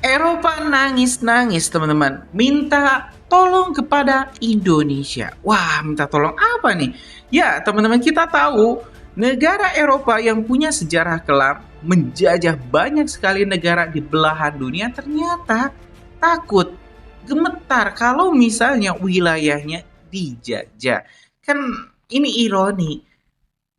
Eropa nangis-nangis teman-teman, minta tolong kepada Indonesia. Wah, minta tolong apa nih? Ya, teman-teman, kita tahu negara Eropa yang punya sejarah kelam menjajah banyak sekali negara di belahan dunia ternyata takut, gemetar kalau misalnya wilayahnya dijajah. Kan ini ironi.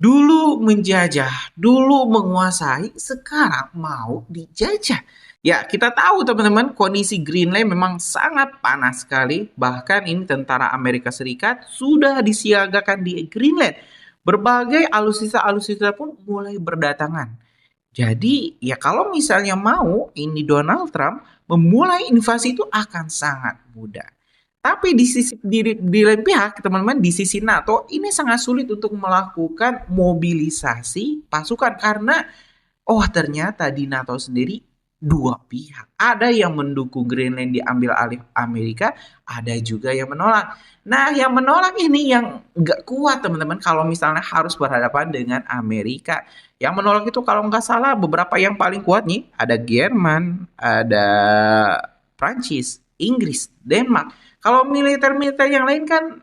Dulu menjajah, dulu menguasai, sekarang mau dijajah. Ya, kita tahu teman-teman, kondisi Greenland memang sangat panas sekali. Bahkan ini tentara Amerika Serikat sudah disiagakan di Greenland. Berbagai alutsista-alutsista pun mulai berdatangan. Jadi, ya kalau misalnya mau ini Donald Trump memulai invasi itu akan sangat mudah. Tapi di lain pihak, teman-teman, di sisi NATO ini sangat sulit untuk melakukan mobilisasi pasukan karena ternyata di NATO sendiri dua pihak. Ada yang mendukung Greenland diambil alih Amerika, ada juga yang menolak. Nah, yang menolak ini yang nggak kuat, teman-teman, kalau misalnya harus berhadapan dengan Amerika. Yang menolak itu kalau nggak salah beberapa yang paling kuat nih, ada Jerman, ada Prancis, Inggris, Denmark. Kalau militer-militer yang lain kan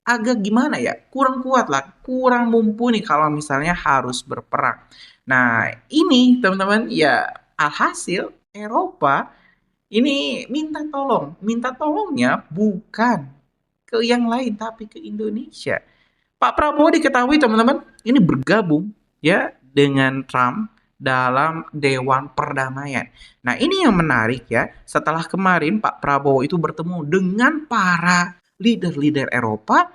agak gimana ya, kurang kuat lah, kurang mumpuni kalau misalnya harus berperang. Nah, ini teman-teman ya alhasil Eropa ini minta tolong. Minta tolongnya bukan ke yang lain tapi ke Indonesia. Pak Prabowo diketahui teman-teman ini bergabung ya dengan Trump dalam Dewan Perdamaian. Nah, ini yang menarik ya. Setelah kemarin Pak Prabowo itu bertemu dengan para leader-leader Eropa,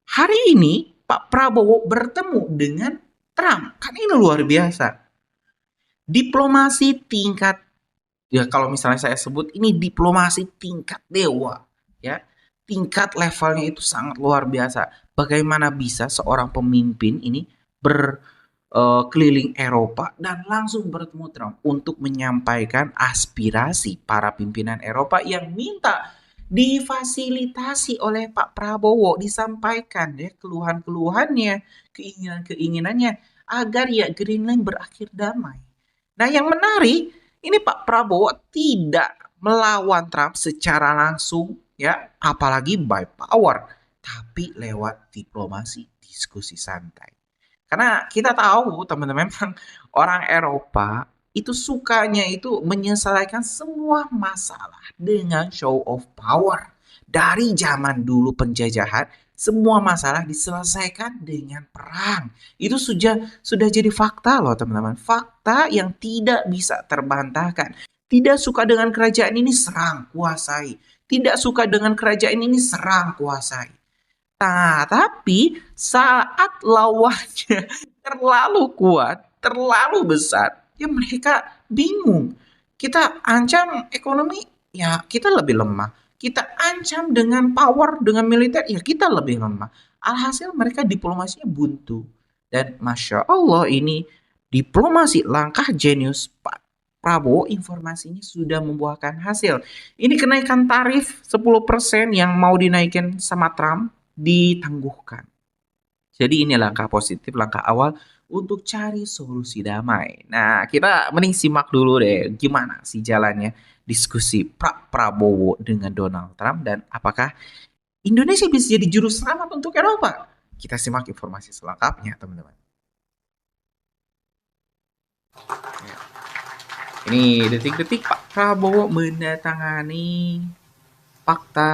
hari ini Pak Prabowo bertemu dengan Trump. Kan ini luar biasa. Diplomasi tingkat, ya kalau misalnya saya sebut ini diplomasi tingkat dewa. Ya, tingkat levelnya itu sangat luar biasa. Bagaimana bisa seorang pemimpin ini keliling Eropa dan langsung bertemu Trump untuk menyampaikan aspirasi para pimpinan Eropa yang minta difasilitasi oleh Pak Prabowo, disampaikan ya keluhan-keluhannya, keinginan-keinginannya agar ya Greenland berakhir damai. Nah, yang menarik ini Pak Prabowo tidak melawan Trump secara langsung ya, apalagi by power, tapi lewat diplomasi, diskusi santai. Karena kita tahu teman-teman memang orang Eropa itu sukanya itu menyelesaikan semua masalah dengan show of power. Dari zaman dulu penjajahan, semua masalah diselesaikan dengan perang. Itu sudah jadi fakta loh teman-teman. Fakta yang tidak bisa terbantahkan. Tidak suka dengan kerajaan ini serang, kuasai. Tidak suka dengan kerajaan ini serang, kuasai. Nah, tapi saat lawannya terlalu kuat, terlalu besar, ya mereka bingung. Kita ancam ekonomi, ya kita lebih lemah. Kita ancam dengan power, dengan militer, ya kita lebih lemah. Alhasil mereka diplomasinya buntu. Dan Masya Allah ini diplomasi langkah jenius Pak Prabowo informasinya sudah membuahkan hasil. Ini kenaikan tarif 10% yang mau dinaikin sama Trump ditangguhkan. Jadi ini langkah positif, langkah awal untuk cari solusi damai. Nah, kita mending simak dulu deh gimana sih jalannya diskusi Pak Prabowo dengan Donald Trump dan apakah Indonesia bisa jadi juru selamat untuk Eropa. Kita simak informasi selengkapnya, teman-teman. Ini detik-detik Pak Prabowo menandatangani fakta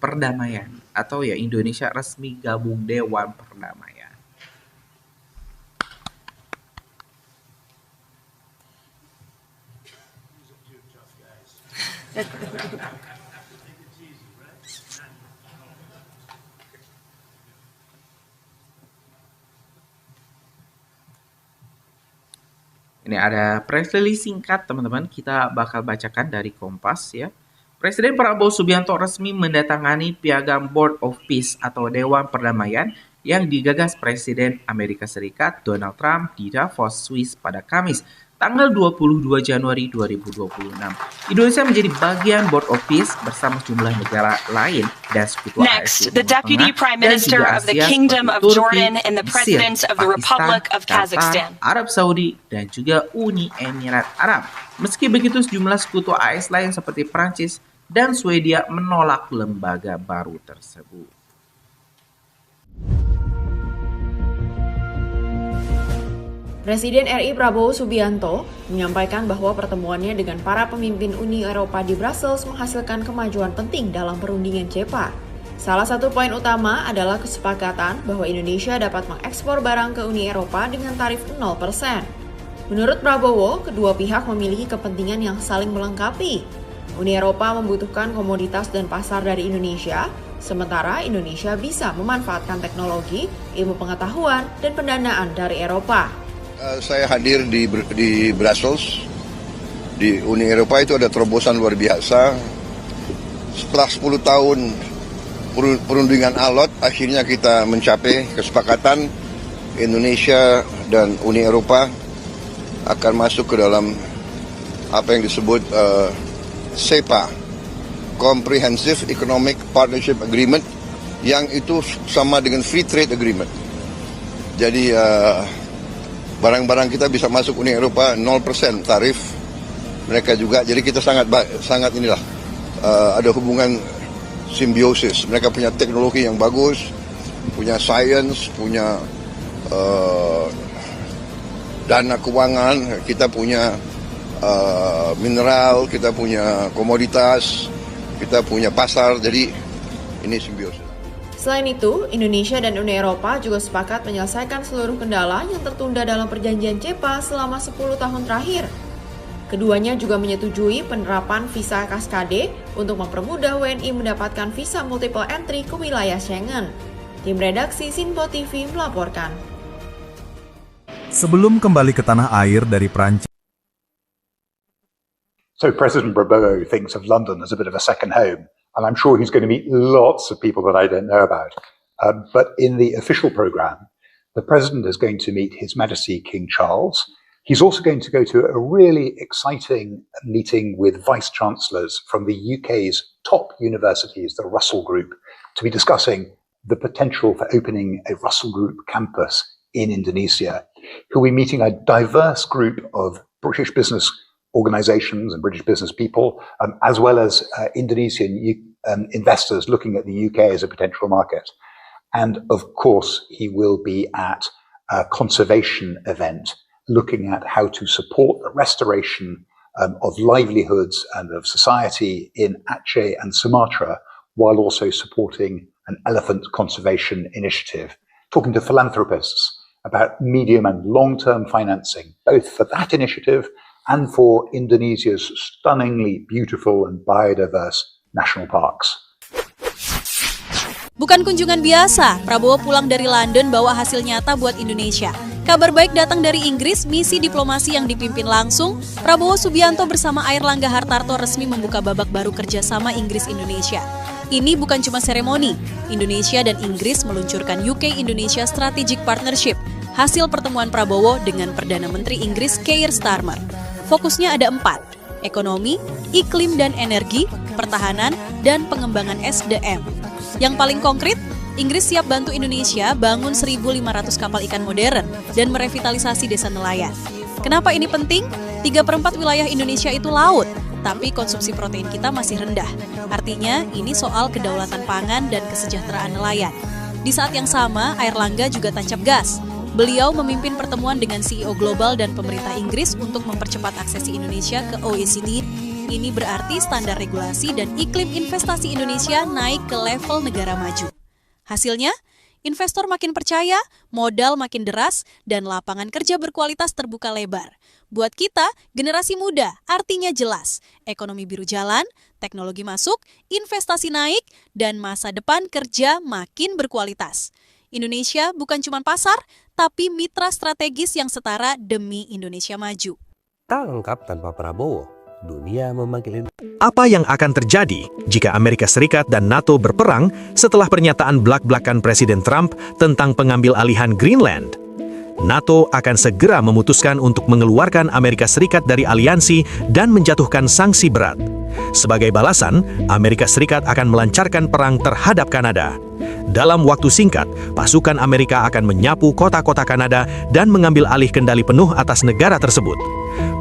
perdamaian atau ya Indonesia resmi gabung Dewan Perdamaian. Ini ada press release singkat teman-teman, kita bakal bacakan dari Kompas ya. Presiden Prabowo Subianto resmi mendatangani Piagam Board of Peace atau Dewan Perdamaian yang digagas Presiden Amerika Serikat Donald Trump di Davos, Swiss pada Kamis, tanggal 22 Januari 2026. Indonesia menjadi bagian Board of Peace bersama sejumlah negara lain dan sekutu Next, the Deputy Prime Minister of the Kingdom of Jordan and the President of the Republic of Kazakhstan, Arab Saudi dan juga Uni Emirat Arab. Meski begitu, sejumlah sekutu AS lain seperti Prancis dan Swedia menolak lembaga baru tersebut. Presiden RI Prabowo Subianto menyampaikan bahwa pertemuannya dengan para pemimpin Uni Eropa di Brussels menghasilkan kemajuan penting dalam perundingan CEPA. Salah satu poin utama adalah kesepakatan bahwa Indonesia dapat mengekspor barang ke Uni Eropa dengan tarif 0%. Menurut Prabowo, kedua pihak memiliki kepentingan yang saling melengkapi. Uni Eropa membutuhkan komoditas dan pasar dari Indonesia, sementara Indonesia bisa memanfaatkan teknologi, ilmu pengetahuan, dan pendanaan dari Eropa. Saya hadir di Brussels, di Uni Eropa itu ada terobosan luar biasa. Setelah 10 tahun perundingan alot, akhirnya kita mencapai kesepakatan Indonesia dan Uni Eropa akan masuk ke dalam apa yang disebut CEPA, Comprehensive Economic Partnership Agreement, yang itu sama dengan Free Trade Agreement. Jadi barang-barang kita bisa masuk Uni Eropa 0% tarif, mereka juga. Jadi kita sangat ada hubungan simbiosis. Mereka punya teknologi yang bagus, punya sains, punya dana keuangan, kita punya mineral, kita punya komoditas, kita punya pasar. Jadi ini simbiosis. Selain itu, Indonesia dan Uni Eropa juga sepakat menyelesaikan seluruh kendala yang tertunda dalam perjanjian CEPA selama 10 tahun terakhir. Keduanya juga menyetujui penerapan visa kaskade untuk mempermudah WNI mendapatkan visa multiple entry ke wilayah Schengen. Tim redaksi Sinpo TV melaporkan. Sebelum kembali ke tanah air dari Prancis. So President Prabowo thinks of London as a bit of a second home. And I'm sure he's going to meet lots of people that I don't know about. But in the official program, the president is going to meet His Majesty King Charles. He's also going to go to a really exciting meeting with vice-chancellors from the UK's top universities, the Russell Group, to be discussing the potential for opening a Russell Group campus in Indonesia. He'll be meeting a diverse group of British business organizations and British business people, as well as Indonesian investors looking at the UK as a potential market. And of course, he will be at a conservation event looking at how to support the restoration of livelihoods and of society in Aceh and Sumatra, while also supporting an elephant conservation initiative, talking to philanthropists about medium and long-term financing, both for that initiative and for Indonesia's stunningly beautiful and biodiverse national parks. Bukan kunjungan biasa, Prabowo pulang dari London bawa hasil nyata buat Indonesia. Kabar baik datang dari Inggris, misi diplomasi yang dipimpin langsung. Prabowo Subianto bersama Airlangga Hartarto resmi membuka babak baru kerjasama Inggris-Indonesia. Ini bukan cuma seremoni, Indonesia dan Inggris meluncurkan UK-Indonesia Strategic Partnership, hasil pertemuan Prabowo dengan Perdana Menteri Inggris Keir Starmer. Fokusnya ada 4, ekonomi, iklim dan energi, pertahanan, dan pengembangan SDM. Yang paling konkret, Inggris siap bantu Indonesia bangun 1.500 kapal ikan modern dan merevitalisasi desa nelayan. Kenapa ini penting? 3/4 wilayah Indonesia itu laut, tapi konsumsi protein kita masih rendah. Artinya, ini soal kedaulatan pangan dan kesejahteraan nelayan. Di saat yang sama, Airlangga juga tancap gas. Beliau memimpin pertemuan dengan CEO global dan pemerintah Inggris untuk mempercepat aksesi Indonesia ke OECD. Ini berarti standar regulasi dan iklim investasi Indonesia naik ke level negara maju. Hasilnya, investor makin percaya, modal makin deras, dan lapangan kerja berkualitas terbuka lebar. Buat kita, generasi muda, artinya jelas. Ekonomi biru jalan, teknologi masuk, investasi naik, dan masa depan kerja makin berkualitas. Indonesia bukan cuma pasar, tapi mitra strategis yang setara demi Indonesia maju. Tak lengkap tanpa Prabowo. Dunia memanggil. Apa yang akan terjadi jika Amerika Serikat dan NATO berperang setelah pernyataan blak-blakan Presiden Trump tentang pengambil alihan Greenland? NATO akan segera memutuskan untuk mengeluarkan Amerika Serikat dari aliansi dan menjatuhkan sanksi berat. Sebagai balasan, Amerika Serikat akan melancarkan perang terhadap Kanada. Dalam waktu singkat, pasukan Amerika akan menyapu kota-kota Kanada dan mengambil alih kendali penuh atas negara tersebut.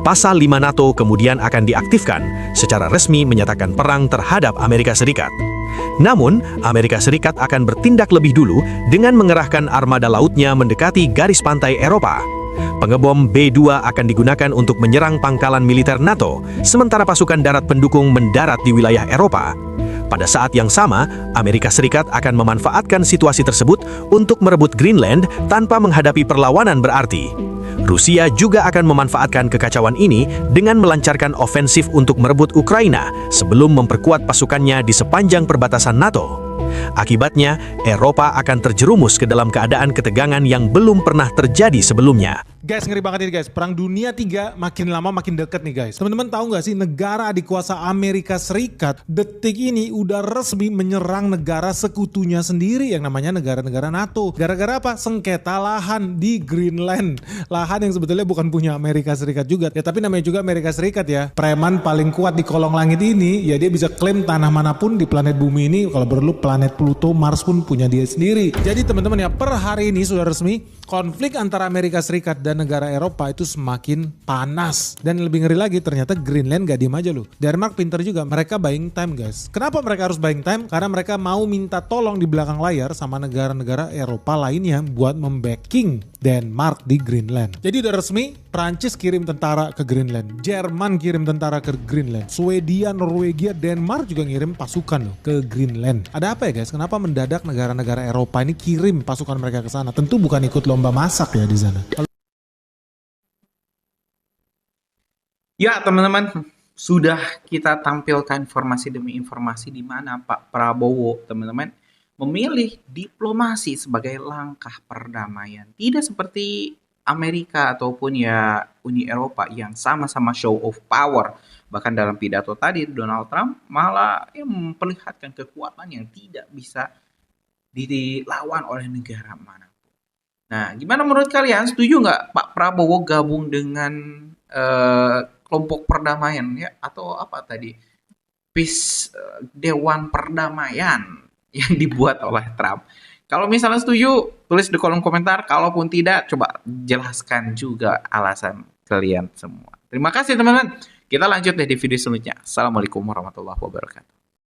Pasal 5 NATO kemudian akan diaktifkan, secara resmi menyatakan perang terhadap Amerika Serikat. Namun, Amerika Serikat akan bertindak lebih dulu dengan mengerahkan armada lautnya mendekati garis pantai Eropa. Pengebom B-2 akan digunakan untuk menyerang pangkalan militer NATO, sementara pasukan darat pendukung mendarat di wilayah Eropa. Pada saat yang sama, Amerika Serikat akan memanfaatkan situasi tersebut untuk merebut Greenland tanpa menghadapi perlawanan berarti. Rusia juga akan memanfaatkan kekacauan ini dengan melancarkan ofensif untuk merebut Ukraina sebelum memperkuat pasukannya di sepanjang perbatasan NATO. Akibatnya, Eropa akan terjerumus ke dalam keadaan ketegangan yang belum pernah terjadi sebelumnya. Guys, ngeri banget ini guys. Perang Dunia 3 makin lama makin deket nih guys. Teman-teman tahu nggak sih, negara adik kuasa Amerika Serikat detik ini udah resmi menyerang negara sekutunya sendiri yang namanya negara-negara NATO. Gara-gara apa? Sengketa lahan di Greenland. Lahan yang sebetulnya bukan punya Amerika Serikat juga. Ya tapi namanya juga Amerika Serikat ya. Preman paling kuat di kolong langit ini, ya dia bisa klaim tanah manapun di planet bumi ini. Kalau perlu planet Pluto, Mars pun punya dia sendiri. Jadi teman-teman ya, per hari ini sudah resmi konflik antara Amerika Serikat dan negara Eropa itu semakin panas. Dan lebih ngeri lagi, ternyata Greenland gak diem aja loh. Denmark pinter juga, mereka buying time guys. Kenapa mereka harus buying time? Karena mereka mau minta tolong di belakang layar sama negara-negara Eropa lainnya buat membacking Denmark di Greenland. Jadi udah resmi, Prancis kirim tentara ke Greenland, Jerman kirim tentara ke Greenland, Swedia, Norwegia, Denmark juga ngirim pasukan loh ke Greenland. Ada apa ya guys? Kenapa mendadak negara-negara Eropa ini kirim pasukan mereka ke sana? Tentu bukan ikut lomba masak ya di sana. Ya teman-teman, sudah kita tampilkan informasi demi informasi di mana Pak Prabowo teman-teman memilih diplomasi sebagai langkah perdamaian. Tidak seperti Amerika ataupun ya Uni Eropa yang sama-sama show of power. Bahkan dalam pidato tadi Donald Trump malah memperlihatkan kekuatan yang tidak bisa dilawan oleh negara manapun. Nah, gimana menurut kalian? Setuju nggak Pak Prabowo gabung dengan kelompok perdamaian ya, atau apa tadi, Dewan Perdamaian yang dibuat oleh Trump? Kalau misalnya setuju, tulis di kolom komentar. Kalaupun tidak, coba jelaskan juga alasan kalian semua. Terima kasih teman-teman. Kita lanjut deh di video selanjutnya. Assalamualaikum warahmatullahi wabarakatuh.